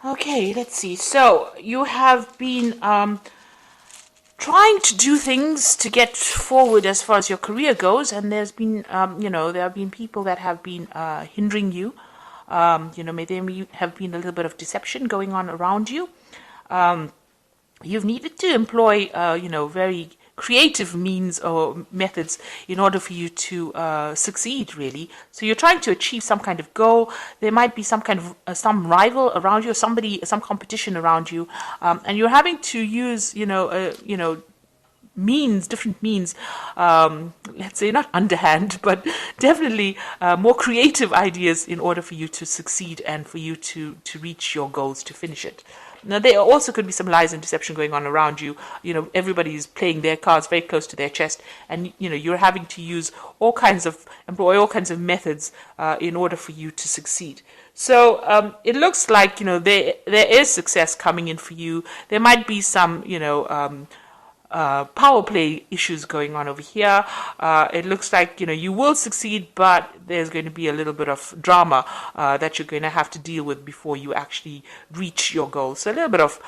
Okay, let's see. So you have been trying to do things to get forward as far as your career goes, and there's been, there have been people that have been hindering you. May have been a little bit of deception going on around you. You've needed to employ, very creative means or methods in order for you to succeed, really. So you're trying to achieve some kind of goal. There might be some kind of some rival around you, some competition around you, and you're having to use, different means, let's say not underhand, but definitely more creative ideas in order for you to succeed and for you to reach your goals, to finish it. Now, there also could be some lies and deception going on around you. Everybody is playing their cards very close to their chest, and you're having to employ all kinds of methods in order for you to succeed. So it looks like there is success coming in for you. There might be some power play issues going on over here. It looks like you will succeed, but there's going to be a little bit of drama that you're going to have to deal with before you actually reach your goal. So a little bit of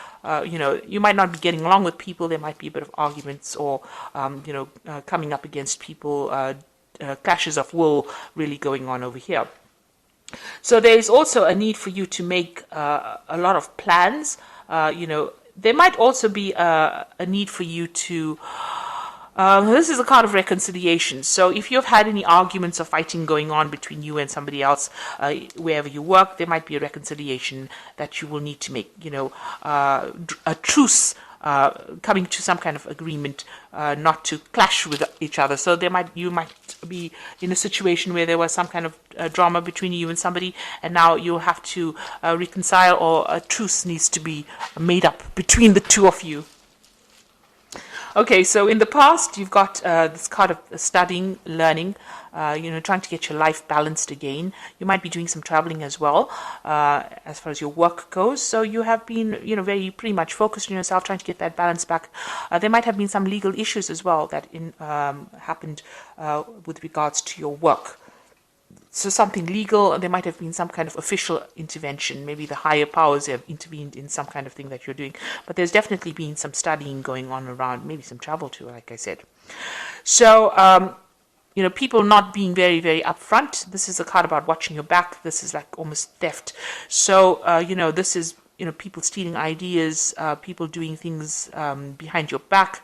you might not be getting along with people. There might be a bit of arguments or coming up against people, clashes of will really going on over here. So there is also a need for you to make a lot of plans. There might also be a need for you to, this is a card of reconciliation. So if you've had any arguments or fighting going on between you and somebody else, wherever you work, there might be a reconciliation that you will need to make, a truce, coming to some kind of agreement, not to clash with each other. So you might be in a situation where there was some kind of drama between you and somebody, and now you'll have to reconcile, or a truce needs to be made up between the two of you. Okay, so in the past, you've got this card of studying, learning, trying to get your life balanced again. You might be doing some traveling as well, as far as your work goes. So you have been, very pretty much focused on yourself, trying to get that balance back. There might have been some legal issues as well that happened with regards to your work. So something legal, there might have been some kind of official intervention. Maybe the higher powers have intervened in some kind of thing that you're doing. But there's definitely been some studying going on around, maybe some travel too, like I said. So, people not being very, very upfront. This is a card about watching your back. This is like almost theft. So, this is, people stealing ideas, people doing things behind your back,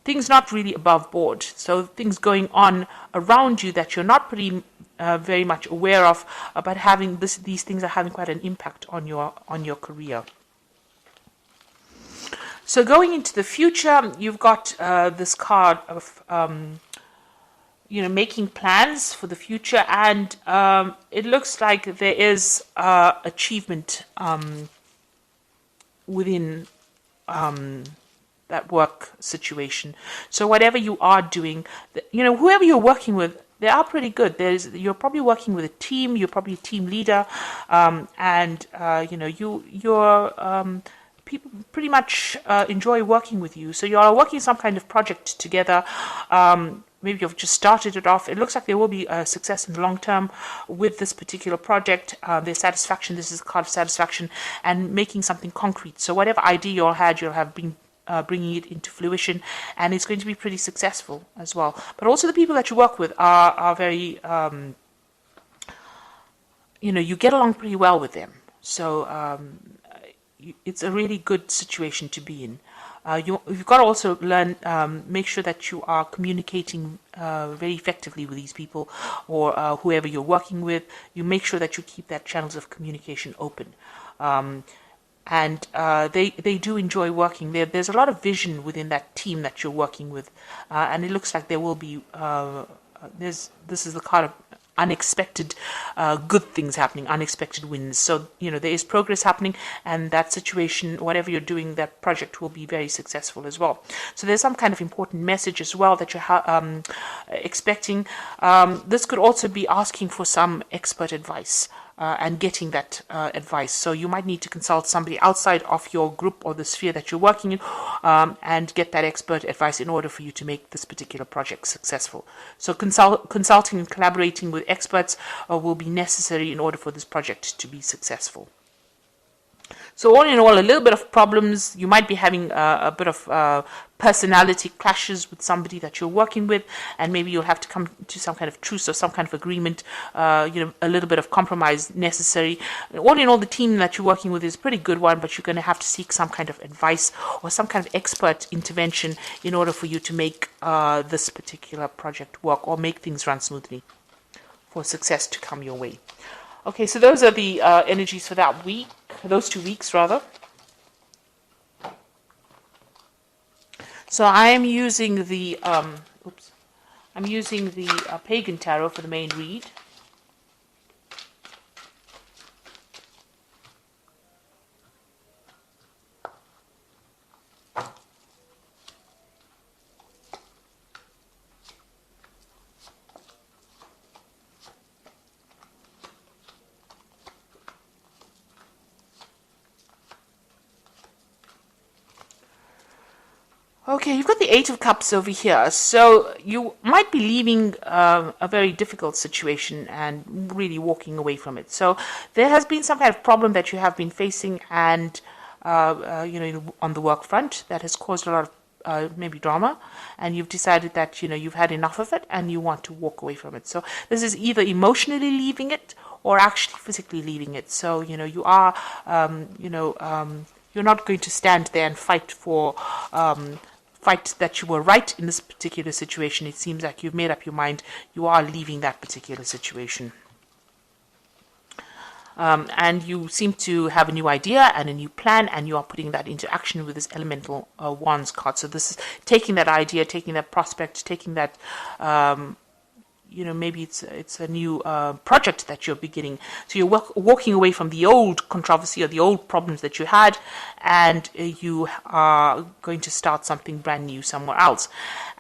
things not really above board. So things going on around you that you're not very much aware of, but these things are having quite an impact on your career. So going into the future, you've got this card of making plans for the future, and it looks like there is achievement within that work situation. So whatever you are doing, whoever you're working with, they are pretty good. You're probably working with a team. You're probably a team leader, and people pretty much enjoy working with you. So you are working some kind of project together. Maybe you've just started it off. It looks like there will be a success in the long term with this particular project. There's satisfaction. This is a card of satisfaction and making something concrete. So whatever idea you all had, you'll have been bringing it into fruition, and it's going to be pretty successful as well. But also the people that you work with are very, you get along pretty well with them. So it's a really good situation to be in. You've got to also learn, make sure that you are communicating very effectively with these people, or whoever you're working with. You make sure that you keep that channels of communication open. And they do enjoy working there. There's a lot of vision within that team that you're working with, and it looks like there will be. This is the kind of unexpected good things happening, unexpected wins. So there is progress happening, and that situation, whatever you're doing, that project will be very successful as well. So there's some kind of important message as well that you're expecting. This could also be asking for some expert advice. And getting that advice. So you might need to consult somebody outside of your group or the sphere that you're working in, and get that expert advice in order for you to make this particular project successful. So consulting and collaborating with experts will be necessary in order for this project to be successful. So all in all, a little bit of problems. You might be having a bit of personality clashes with somebody that you're working with, and maybe you'll have to come to some kind of truce or some kind of agreement, a little bit of compromise necessary. All in all, the team that you're working with is a pretty good one, but you're going to have to seek some kind of advice or some kind of expert intervention in order for you to make this particular project work or make things run smoothly for success to come your way. Okay, so those are the energies for that week, those 2 weeks rather. So I am using the Pagan Tarot for the main read. Okay, you've got the Eight of Cups over here. So you might be leaving a very difficult situation and really walking away from it. So there has been some kind of problem that you have been facing and, on the work front that has caused a lot of maybe drama, and you've decided that, you've had enough of it and you want to walk away from it. So this is either emotionally leaving it or actually physically leaving it. So, you are, you're not going to stand there and fight that you were right in this particular situation. It seems like you've made up your mind. You are leaving that particular situation. And you seem to have a new idea and a new plan, and you are putting that into action with this Elemental Wands card. So this is taking that idea, taking that prospect, taking that maybe it's a new project that you're beginning. So you're walking away from the old controversy or the old problems that you had, and you are going to start something brand new somewhere else.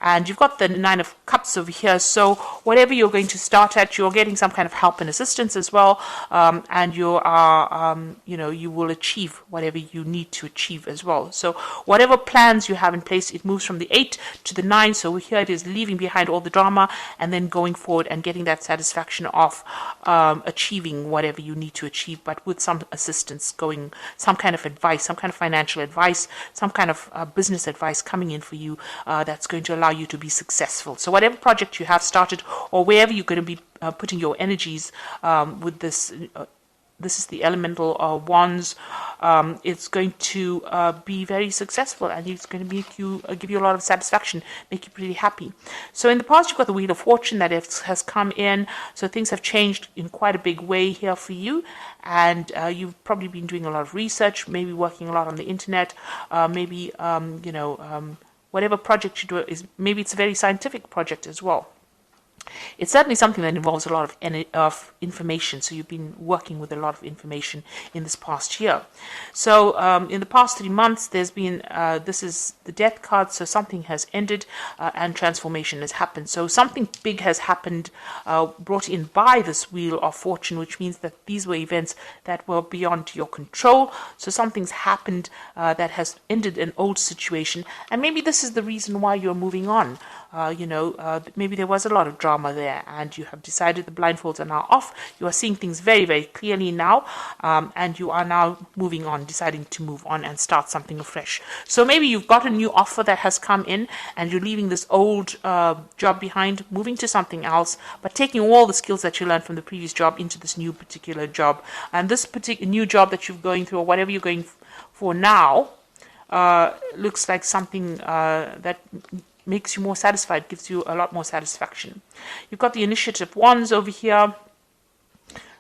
And you've got the Nine of Cups over here. So whatever you're going to start at, you're getting some kind of help and assistance as well. And you are, you will achieve whatever you need to achieve as well. So whatever plans you have in place, it moves from the 8 to the 9. So here it is, leaving behind all the drama and then going forward and getting that satisfaction of achieving whatever you need to achieve, but with some assistance, some kind of advice, some kind of financial advice, some kind of business advice coming in for you that's going to allow you to be successful. So whatever project you have started or wherever you're going to be putting your energies with this, this is the Elemental Wands. It's going to be very successful, and it's going to make you give you a lot of satisfaction, make you pretty happy. So in the past, you've got the Wheel of Fortune that has come in. So things have changed in quite a big way here for you, and you've probably been doing a lot of research, maybe working a lot on the internet, maybe whatever project you do maybe it's a very scientific project as well. It's certainly something that involves a lot of information. So you've been working with a lot of information in this past year. So in the past 3 months, there's been, this is the Death card, so something has ended and transformation has happened. So something big has happened, brought in by this Wheel of Fortune, which means that these were events that were beyond your control. So something's happened that has ended an old situation, and maybe this is the reason why you're moving on. Maybe there was a lot of drama there, and you have decided the blindfolds are now off. You are seeing things very, very clearly now, and you are now moving on, deciding to move on and start something afresh. So maybe you've got a new offer that has come in, and you're leaving this old job behind, moving to something else, but taking all the skills that you learned from the previous job into this new particular job. And this particular new job that you're going through, or whatever you're going for now, looks like something that makes you more satisfied, gives you a lot more satisfaction. You've got the Initiative Wands over here.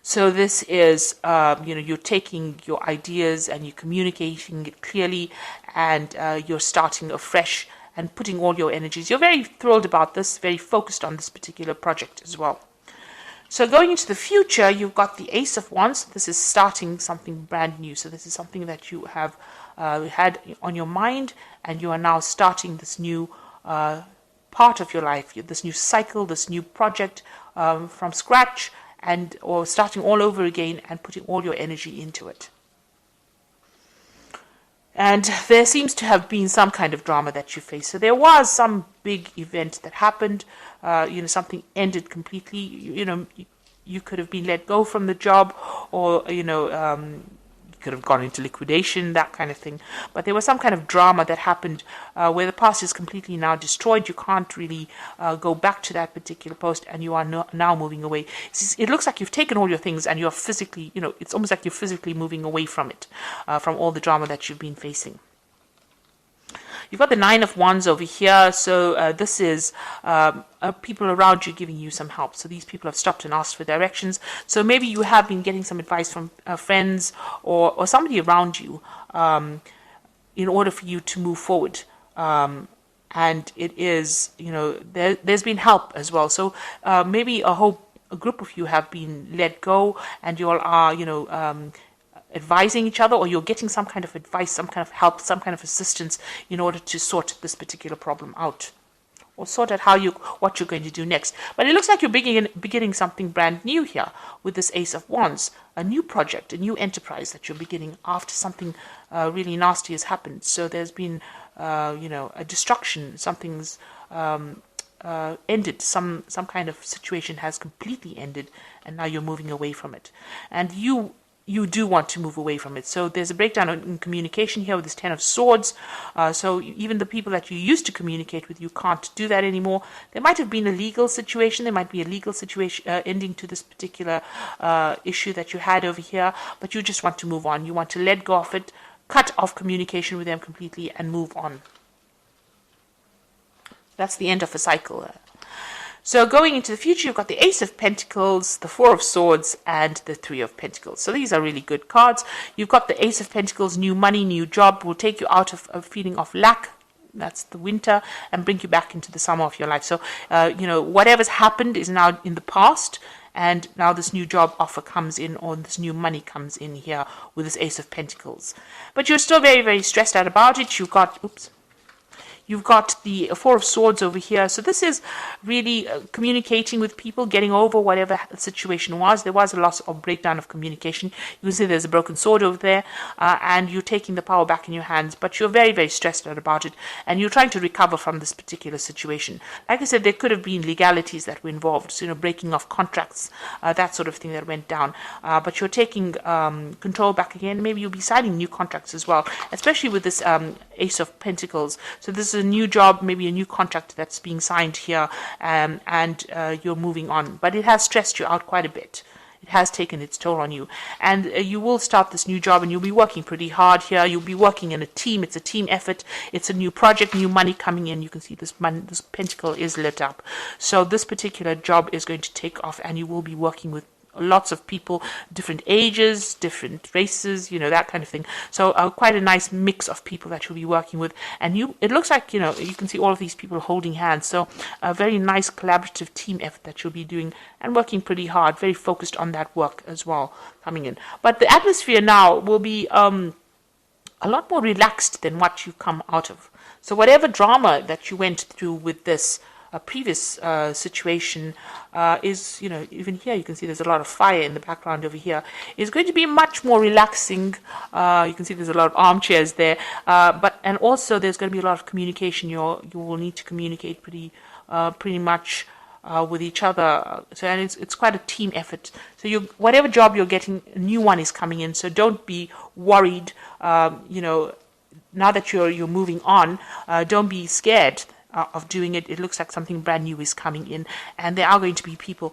So this is, you're taking your ideas and you're communicating it clearly, and you're starting afresh and putting all your energies. You're very thrilled about this, very focused on this particular project as well. So going into the future, you've got the Ace of Wands. This is starting something brand new. So this is something that you have had on your mind, and you are now starting this new part of your life, this new cycle, this new project from scratch, or starting all over again and putting all your energy into it. And there seems to have been some kind of drama that you face. So there was some big event that happened, something ended completely. You could have been let go from the job, or, could have gone into liquidation, that kind of thing. But there was some kind of drama that happened where the past is completely now destroyed. You can't really go back to that particular post, and you are now moving away. It looks like you've taken all your things and you're physically, it's almost like you're physically moving away from it, from all the drama that you've been facing. You've got the Nine of Wands over here, so this is people around you giving you some help. So these people have stopped and asked for directions. So maybe you have been getting some advice from friends or somebody around you in order for you to move forward. And it is, there's been help as well. So maybe a group of you have been let go, and you all are, advising each other, or you're getting some kind of advice, some kind of help, some kind of assistance in order to sort this particular problem out, or sort out what you're going to do next. But it looks like you're beginning something brand new here with this Ace of Wands, a new project, a new enterprise that you're beginning after something really nasty has happened. So there's been, a destruction, something's ended, some kind of situation has completely ended, and now you're moving away from it. And you do want to move away from it. So there's a breakdown in communication here with this Ten of Swords. So even the people that you used to communicate with, you can't do that anymore. There might have been a legal situation. There might be a legal situation ending to this particular issue that you had over here, but you just want to move on. You want to let go of it, cut off communication with them completely, and move on. That's the end of a cycle. So going into the future, you've got the Ace of Pentacles, the Four of Swords, and the Three of Pentacles. So these are really good cards. You've got the Ace of Pentacles, new money, new job, will take you out of a feeling of lack. That's the winter, and bring you back into the summer of your life. So, whatever's happened is now in the past, and now this new job offer comes in, or this new money comes in here with this Ace of Pentacles. But you're still very, very stressed out about it. You've got the Four of Swords over here. So this is really communicating with people, getting over whatever the situation was. There was a loss or breakdown of communication. You can see there's a broken sword over there, and you're taking the power back in your hands. But you're very, very stressed out about it, and you're trying to recover from this particular situation. Like I said, there could have been legalities that were involved, so, breaking off contracts, that sort of thing that went down. But you're taking control back again. Maybe you'll be signing new contracts as well, especially with this Ace of Pentacles. So this is a new job, maybe a new contract that's being signed here, and you're moving on. But it has stressed you out quite a bit. It has taken its toll on you. And you will start this new job, and you'll be working pretty hard here. You'll be working in a team. It's a team effort. It's a new project, new money coming in. You can see this pentacle is lit up. So this particular job is going to take off, and you will be working with lots of people, different ages, different races, that kind of thing. So quite a nice mix of people that you'll be working with. And it looks like, you can see all of these people holding hands. So a very nice collaborative team effort that you'll be doing and working pretty hard, very focused on that work as well coming in. But the atmosphere now will be a lot more relaxed than what you come out of. So whatever drama that you went through with this previous situation is, even here you can see there's a lot of fire in the background over here, is going to be much more relaxing. You can see there's a lot of armchairs there, and also there's going to be a lot of communication. You will need to communicate pretty much with each other. So, and it's quite a team effort. So whatever job you're getting, a new one is coming in. So don't be worried. Now that you're moving on, don't be scared of doing it. It looks like something brand new is coming in, and there are going to be people,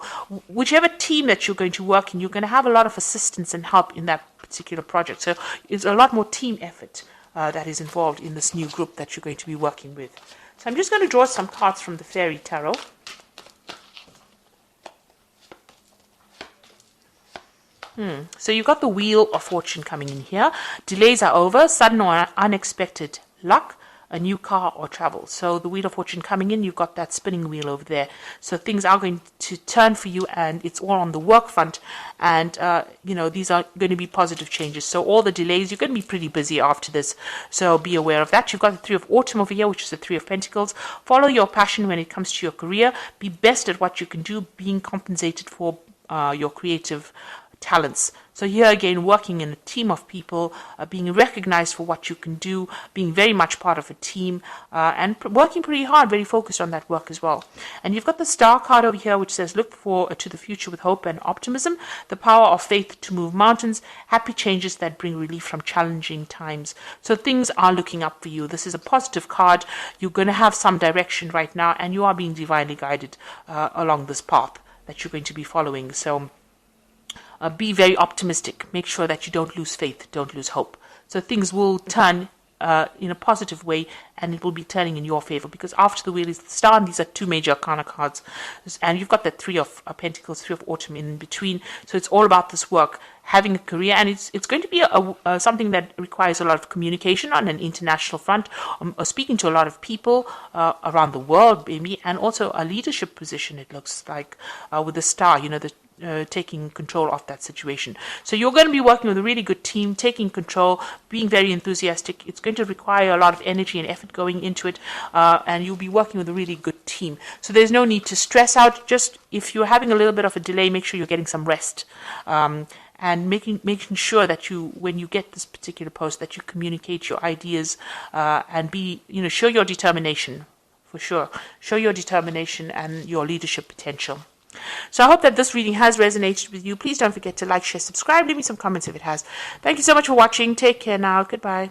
whichever team that you're going to work in, you're going to have a lot of assistance and help in that particular project. So it's a lot more team effort that is involved in this new group that you're going to be working with. So I'm just going to draw some cards from the Fairy Tarot. So you've got the Wheel of Fortune coming in here. Delays are over, sudden or unexpected luck, a new car or travel. So the Wheel of Fortune coming in, you've got that spinning wheel over there. So things are going to turn for you, and it's all on the work front. And, these are going to be positive changes. So all the delays, you're going to be pretty busy after this. So be aware of that. You've got the Three of Autumn over here, which is the Three of Pentacles. Follow your passion when it comes to your career. Be best at what you can do, being compensated for your creative talents. So here again, working in a team of people, being recognized for what you can do, being very much part of a team, and working pretty hard, very focused on that work as well. And you've got the star card over here, which says, look forward to the future with hope and optimism, the power of faith to move mountains, happy changes that bring relief from challenging times. So things are looking up for you. This is a positive card. You're going to have some direction right now, and you are being divinely guided along this path that you're going to be following. So be very optimistic. Make sure that you don't lose faith, don't lose hope. So things will turn in a positive way, and it will be turning in your favor, because after the wheel is the star, and these are two major arcana cards, and you've got that three of pentacles, three of autumn in between. So it's all about this work, having a career, and it's going to be something that requires a lot of communication on an international front, speaking to a lot of people around the world, maybe, and also a leadership position. It looks like with the star, the taking control of that situation. So you're going to be working with a really good team, taking control, being very enthusiastic. It's going to require a lot of energy and effort going into it, and you'll be working with a really good team. So there's no need to stress out. Just if you're having a little bit of a delay, make sure you're getting some rest. And making sure that you, when you get this particular post, that you communicate your ideas and show your determination, for sure. Show your determination and your leadership potential. So I hope that this reading has resonated with you. Please don't forget to like, share, subscribe. Leave me some comments if it has. Thank you so much for watching. Take care now. Goodbye.